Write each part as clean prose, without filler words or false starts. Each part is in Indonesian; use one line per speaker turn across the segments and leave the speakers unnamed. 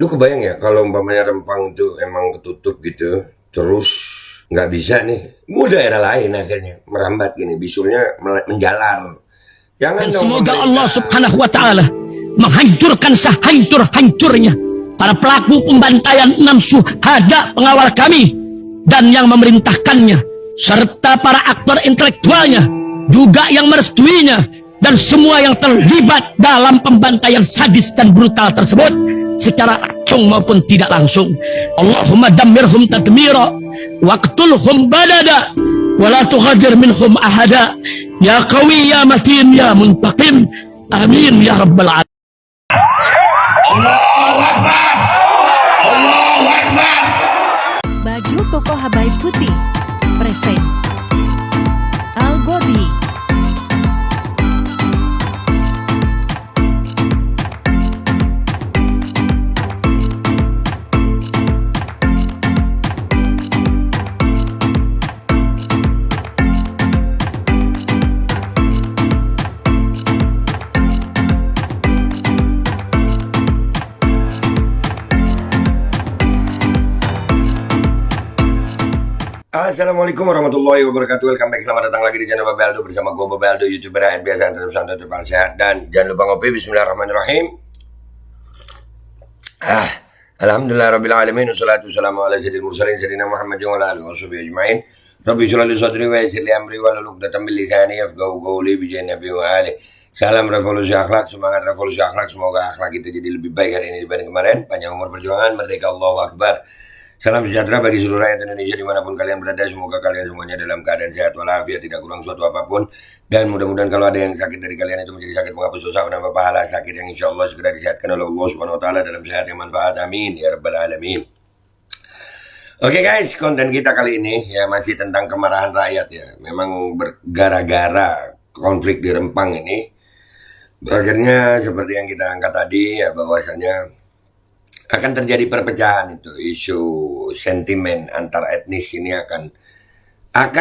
Lu kebayang ya kalau umpamanya Rempang itu emang ketutup gitu, terus nggak bisa nih, mau daerah lain akhirnya merambat gini, bisulnya menjalar. Jangan
Dan
dong
semoga Allah
pemerintah.
subhanahu wa ta'ala menghancurkan sehancur-hancurnya para pelaku pembantaian 6 syuhada pengawal kami dan yang memerintahkannya, serta para aktor intelektualnya juga yang merestuinya, dan semua yang terlibat dalam pembantaian sadis dan brutal tersebut secara langsung maupun tidak langsung. Allahumma dammirhum tadmira waqtulhum balada wala tughadir minhum ahada ya qawi ya matin ya muntaqim amin ya rabbal alamin.
Baju koko Habaib putih present Al Godi.
Assalamualaikum warahmatullahi wabarakatuh. Welcome back, selamat datang lagi di channel Babeldo bersama gue Babeldo, youtuber rakyat biasa yang terus santai terpal sehat. Dan jangan lupa ngopi. Bismillahirrahmanirrahim. Alhamdulillah rabbil alamin, wassalatu wassalamu ala sayyidil mursalin sayyidina Muhammadin wa ala alihi washabihi ajmain. Rabbi shrah li sadri wa yassir li amri wa hlul 'uqdatam min lisani yafqahu qawli bi nabi wa ali. Salam revolusi akhlak, semangat revolusi akhlak. Semoga akhlak kita jadi lebih baik hari ini dibanding kemarin. Panjang umur perjuangan, merdeka, Allahu Akbar. Salam sejahtera bagi seluruh rakyat Indonesia dimanapun kalian berada. Semoga kalian semuanya dalam keadaan sehat walafiat, tidak kurang suatu apapun. Dan mudah-mudahan kalau ada yang sakit dari kalian itu menjadi sakit menghapus dosa, menambah pahala, sakit yang insya Allah segera disehatkan oleh Allah Subhanahu Wa Taala dalam sehat yang manfaat. Amin ya rabbal alamin. Oke guys, konten kita kali ini ya masih tentang kemarahan rakyat ya. Memang gara-gara konflik di Rempang ini, akhirnya seperti yang kita angkat tadi ya, bahwasanya akan terjadi perpecahan. Itu isu sentimen antar etnis ini akan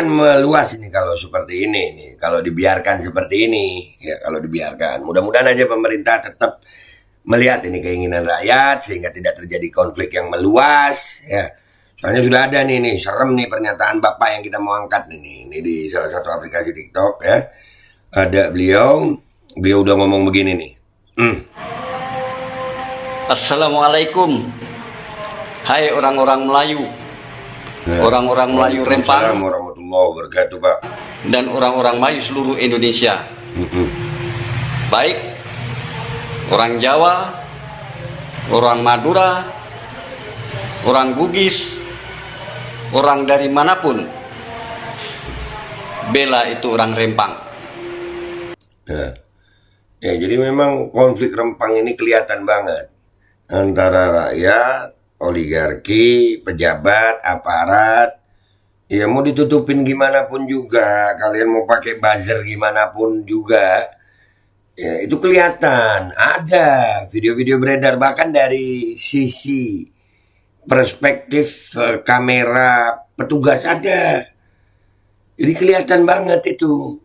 meluas ini kalau seperti ini nih, kalau dibiarkan seperti ini ya. Kalau dibiarkan, mudah-mudahan aja pemerintah tetap melihat ini keinginan rakyat sehingga tidak terjadi konflik yang meluas ya. Soalnya sudah ada nih serem nih pernyataan Bapak yang kita mau angkat nih. Ini di salah satu aplikasi TikTok ya. Ada beliau udah ngomong begini nih.
Assalamualaikum, hai orang-orang Melayu, orang-orang Melayu Rempang,
Assalamualaikum warahmatullahi wabarakatuh, Pak.
dan orang-orang Melayu seluruh Indonesia. Baik orang Jawa, orang Madura, orang Bugis, orang dari manapun, bela itu orang Rempang.
Ya, jadi memang konflik Rempang ini kelihatan banget antara rakyat, oligarki, pejabat, aparat. Ya mau ditutupin gimana pun juga, kalian mau pakai buzzer gimana pun juga, ya itu kelihatan. Ada video-video beredar bahkan dari sisi perspektif kamera petugas ada. Jadi kelihatan banget itu.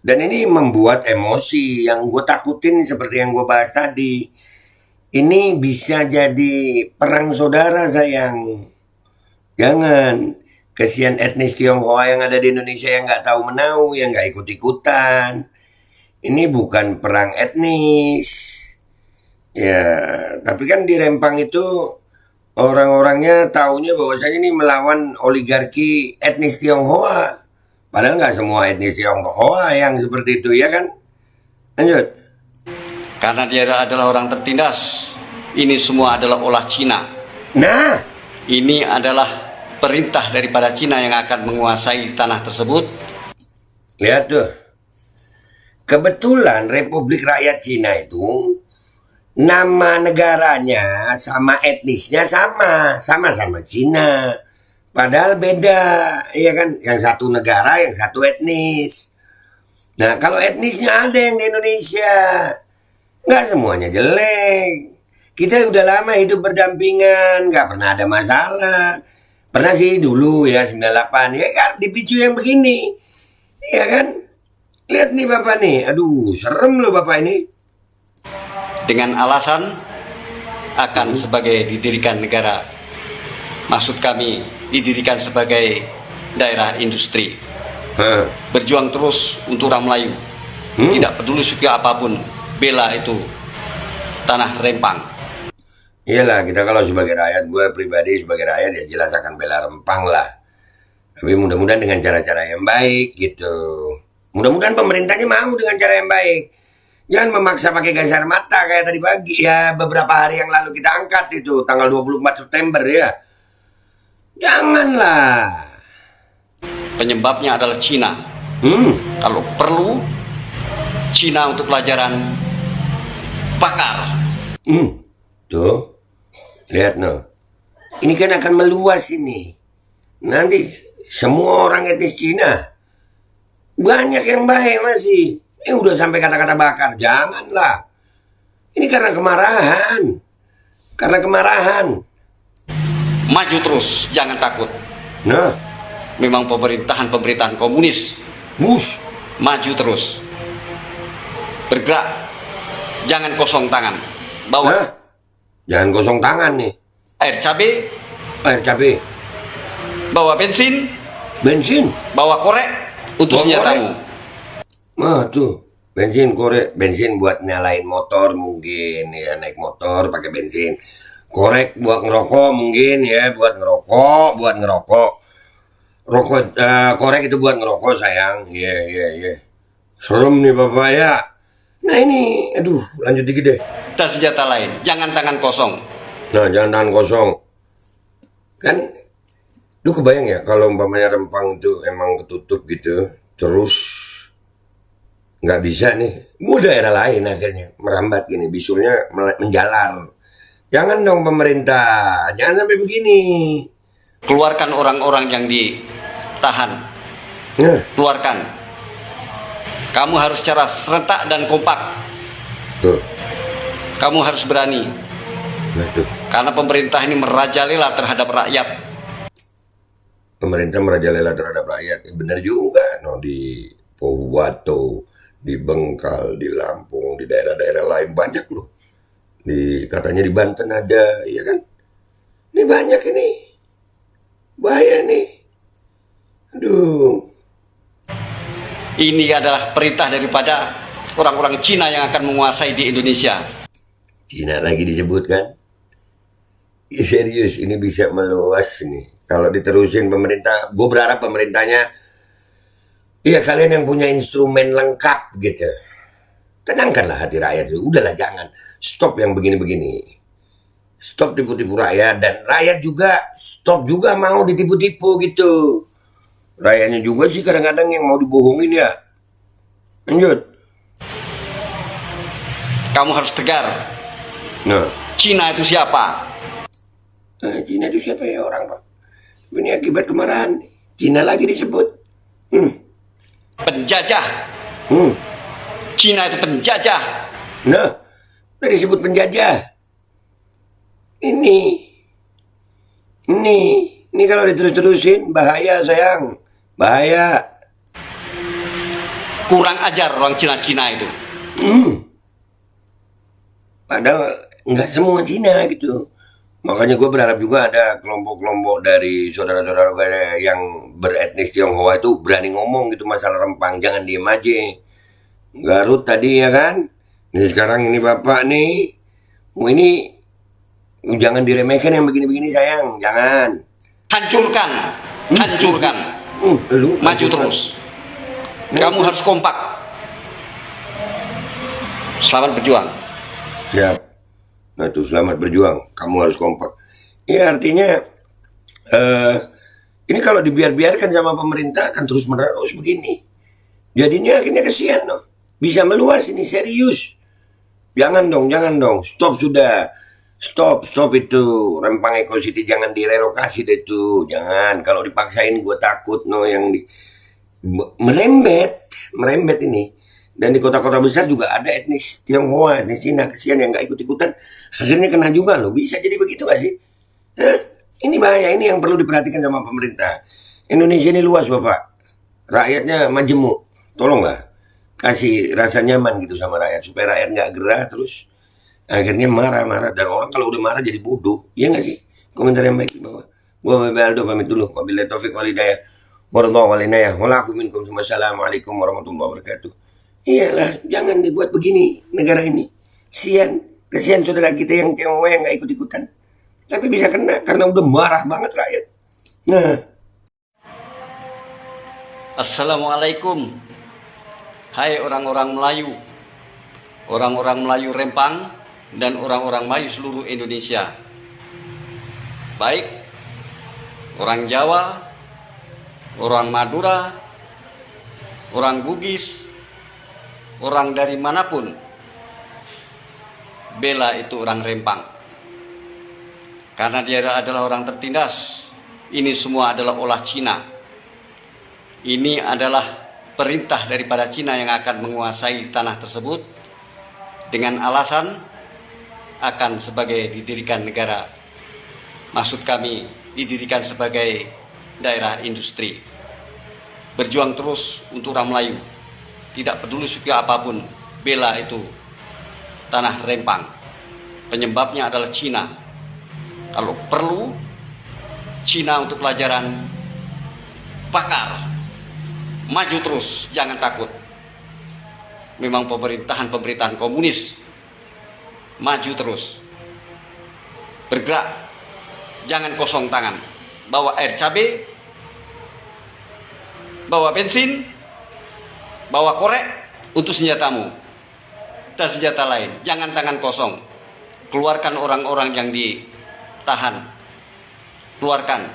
Dan ini membuat emosi. Yang gue takutin seperti yang gue bahas tadi, ini bisa jadi perang saudara sayang. Jangan. Kesian etnis Tionghoa yang ada di Indonesia yang nggak tahu menau, yang nggak ikut-ikutan. Ini bukan perang etnis. Ya, tapi kan di Rempang itu orang-orangnya taunya bahwasanya ini melawan oligarki etnis Tionghoa. Padahal nggak semua etnis Tionghoa yang seperti itu, ya kan? Lanjut.
Karena dia adalah orang tertindas. Ini semua adalah olah Cina.
Nah,
Ini adalah perintah daripada Cina yang akan menguasai tanah tersebut.
lihat tuh. Kebetulan Republik Rakyat Cina itu nama negaranya sama etnisnya sama-sama Cina. Padahal beda, ya kan? Yang satu negara, yang satu etnis. Nah, kalau etnisnya ada yang di Indonesia, nggak semuanya jelek. Kita udah lama hidup berdampingan, nggak pernah ada masalah. Pernah sih dulu ya 98, ya kan dipicu yang begini. Ya kan? Lihat nih Bapak nih, aduh serem loh Bapak ini.
Dengan alasan akan sebagai didirikan negara. Maksud kami didirikan sebagai daerah industri. Berjuang terus untuk orang Melayu. Tidak peduli suku apapun, bela itu tanah Rempang.
Iyalah, kita kalau sebagai rakyat, gue pribadi sebagai rakyat ya jelas akan bela Rempang lah. Tapi mudah-mudahan dengan cara-cara yang baik gitu. Mudah-mudahan pemerintahnya mau dengan cara yang baik. Jangan memaksa pakai gas air mata kayak tadi pagi ya, beberapa hari yang lalu kita angkat itu tanggal 24 September ya. Janganlah.
Penyebabnya adalah Cina. Kalau perlu Cina untuk pelajaran bakar.
Tuh, lihat no. Ini kan akan meluas ini. Nanti semua orang etnis Cina banyak yang baik masih. Udah sampai kata-kata bakar. Janganlah. Ini karena kemarahan. Karena kemarahan.
Maju terus, jangan takut.
Nah,
Memang pemerintahan komunis. Maju terus. Bergerak. Jangan kosong tangan. Bawa
jangan kosong tangan nih.
air cabai,
Air cabai,
bawa bensin, bawa korek untuk senjatamu.
Tuh, bensin buat nyalain motor mungkin ya, naik motor pakai bensin. Korek buat ngerokok mungkin ya, buat ngerokok. Korek itu buat ngerokok sayang. Iya. Serem nih Bapak ya. Nah ini, aduh, lanjut dikit deh.
Dan senjata lain, jangan tangan kosong.
Nah, jangan tangan kosong. Kan, lu kebayang ya kalau umpamanya Rempang itu emang ketutup gitu, terus nggak bisa nih, daerah lain akhirnya merambat gini, bisulnya menjalar. Jangan dong pemerintah, jangan sampai begini.
Keluarkan orang-orang yang ditahan. Keluarkan. Kamu harus secara serentak dan kompak.
Tuh.
Kamu harus berani.
Nah tuh.
Karena pemerintah ini merajalela terhadap rakyat.
Pemerintah merajalela terhadap rakyat. Benar juga. No, di Pohuwato, di Bengkal, di Lampung, di daerah-daerah lain banyak loh. Katanya di Banten ada, ya kan? Ini banyak ini. Bahaya nih. Aduh.
Ini adalah perintah daripada orang-orang Cina yang akan menguasai di Indonesia.
Cina lagi disebutkan. Ya, serius, ini bisa meluas nih. Kalau diterusin pemerintah, gue berharap pemerintahnya, iya kalian yang punya instrumen lengkap gitu. Tenangkanlah hati rakyat. Udahlah jangan. Stop yang begini-begini. Stop tipu-tipu rakyat. Dan rakyat juga stop juga mau ditipu-tipu gitu. Rakyatnya juga sih kadang-kadang yang mau dibohongin ya. Lanjut.
Kamu harus tegar.
Nah.
Cina itu siapa?
Cina itu siapa ya orang Pak? Ini akibat kemarahan. Cina lagi disebut.
Penjajah. Cina itu penjajah.
Nah, udah disebut penjajah. Ini kalau diterus-terusin bahaya sayang. Bahaya.
Kurang ajar orang Cina-Cina itu.
Padahal nggak semua Cina gitu. Makanya gue berharap juga ada kelompok-kelompok dari saudara-saudara gue yang beretnis Tionghoa itu berani ngomong gitu masalah Rempang. Jangan diem aja. Garut tadi ya kan. Ini sekarang ini Bapak nih. Ini jangan diremehkan yang begini-begini sayang. Jangan.
Hancurkan. Maju terus. Kamu harus kompak. Selamat berjuang.
Siap. Nah itu selamat berjuang. Kamu harus kompak. Ya artinya ini kalau dibiarkan sama pemerintah akan terus menerus begini. Jadinya akhirnya kesian loh. Bisa meluas ini serius. Jangan dong. Stop sudah. Stop itu. Rempang Eco City jangan direlokasi deh tuh. Jangan. Kalau dipaksain gue takut yang merembet ini. Dan di kota-kota besar juga ada etnis Tionghoa, etnis Cina, kesian yang nggak ikut-ikutan, akhirnya kena juga loh. Bisa jadi begitu nggak sih? Ini bahaya, ini yang perlu diperhatikan sama pemerintah. Indonesia ini luas Bapak, rakyatnya majemuk, tolonglah kasih rasa nyaman gitu sama rakyat supaya rakyat nggak gerah terus Akhirnya marah-marah, dan orang kalau udah marah jadi bodoh, iya nggak sih? Komentar yang baik di bawah. Gua Aldo pamit dulu. Wabillahi taufiq wal hidayah. Warahmatullahi wabarakatuh. Walafu minkum. Wassalamualaikum warahmatullahi wabarakatuh. Iyalah, jangan dibuat begini negara ini. Kasihan saudara kita yang cewek yang nggak ikut-ikutan. Tapi bisa kena karena udah marah banget rakyat. Nah,
Assalamualaikum. Hai orang-orang Melayu, orang-orang Melayu Rempang, dan orang-orang Melayu seluruh Indonesia. Baik orang Jawa, orang Madura, orang Bugis, orang dari manapun, bela itu orang Rempang. Karena dia adalah orang tertindas. Ini semua adalah olah Cina. Ini adalah perintah daripada Cina yang akan menguasai tanah tersebut dengan alasan akan sebagai didirikan negara. Maksud kami didirikan sebagai daerah industri. Berjuang terus untuk orang Melayu. Tidak peduli suku apapun, bela itu tanah Rempang. Penyebabnya adalah Cina. Kalau perlu Cina untuk pelajaran, bakar. Maju terus, jangan takut. Memang pemerintahan komunis. Maju terus. Bergerak. Jangan kosong tangan. Bawa air cabai, bawa bensin, bawa korek untuk senjatamu dan senjata lain. Jangan tangan kosong. Keluarkan orang-orang yang ditahan. Keluarkan.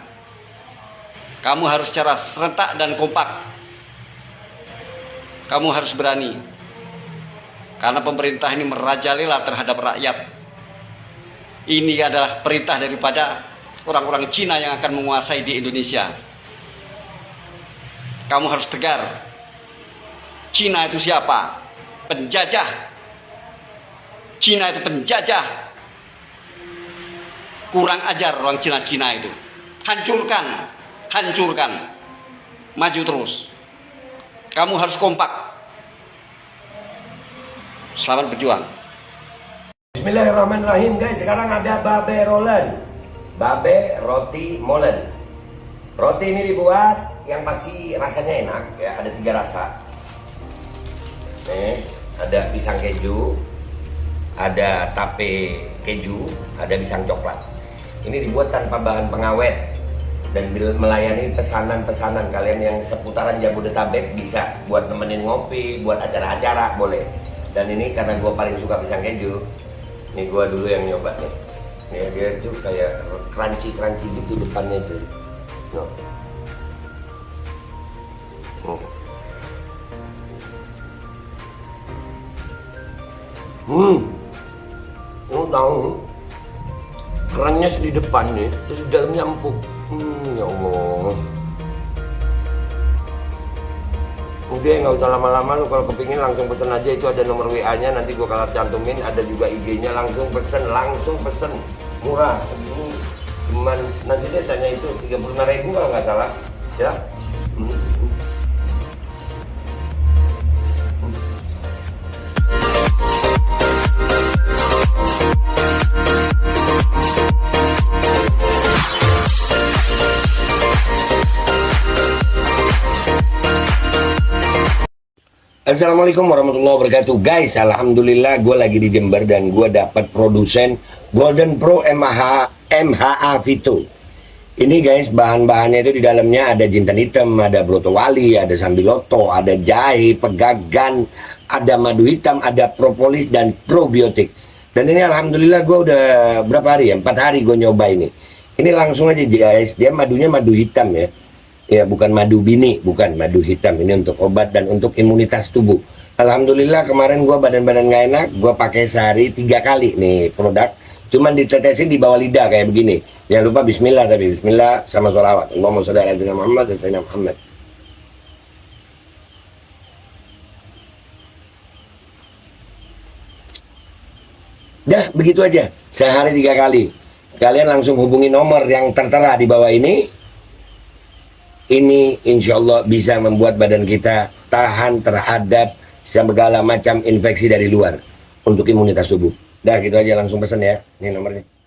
Kamu harus secara serentak dan kompak. Kamu harus berani. Karena pemerintah ini merajalela terhadap rakyat. Ini adalah perintah daripada orang-orang Cina yang akan menguasai di Indonesia. Kamu harus tegar. Cina itu siapa? Penjajah. Cina itu penjajah. Kurang ajar orang Cina-Cina itu. Hancurkan. Hancurkan. Maju terus. Kamu harus kompak. Selamat berjuang.
Bismillahirrahmanirrahim guys. Sekarang ada babe rolen, babe roti molen. Roti ini dibuat yang pasti rasanya enak ya. Ada 3 rasa. Nih, ada pisang keju, ada tape keju, ada pisang coklat. Ini dibuat tanpa bahan pengawet dan melayani pesanan-pesanan kalian yang seputaran Jabodetabek. Bisa buat nemenin ngopi, buat acara-acara boleh. Dan ini karena gue paling suka pisang keju, nih gue dulu yang nyoba nih. Nih dia tuh kayak crunchy gitu depannya tuh. No. Tahu kerennya di depannya, terus di dalamnya empuk. Ya Allah. Udah nggak usah lama-lama, lu kalau kepingin langsung pesen aja, itu ada nomor WA-nya, nanti gua kalau cantumin, ada juga IG-nya, langsung pesen, murah. Ini cuman nanti dia tanya itu 35.000 kalau nggak salah, ya. Assalamualaikum warahmatullahi wabarakatuh guys. Alhamdulillah gue lagi di Jember dan gue dapat produsen Golden Pro MHA Vito. Ini guys, bahan-bahannya itu di dalamnya ada jintan hitam, ada broto wali, ada sambiloto, ada jahe, pegagan, ada madu hitam, ada propolis dan probiotik. Dan ini alhamdulillah gue udah berapa hari ya? 4 hari gue nyoba ini. Ini langsung aja guys, dia madunya madu hitam ya. Ya bukan madu bini, bukan madu hitam. Ini untuk obat dan untuk imunitas tubuh. Alhamdulillah kemarin gua badan-badan nggak enak, gua pakai sehari 3 kali nih produk. Cuman ditetesin di bawah lidah kayak begini. Jangan lupa bismillah, tapi bismillah sama sholawat. Allahumma sholli ala sayyidina Muhammad dan sayyidina Muhammad. Dah begitu aja, sehari 3 kali. Kalian langsung hubungi nomor yang tertera di bawah ini. Ini insya Allah bisa membuat badan kita tahan terhadap segala macam infeksi dari luar untuk imunitas tubuh. Dah gitu aja, langsung pesen ya. Ini nomornya.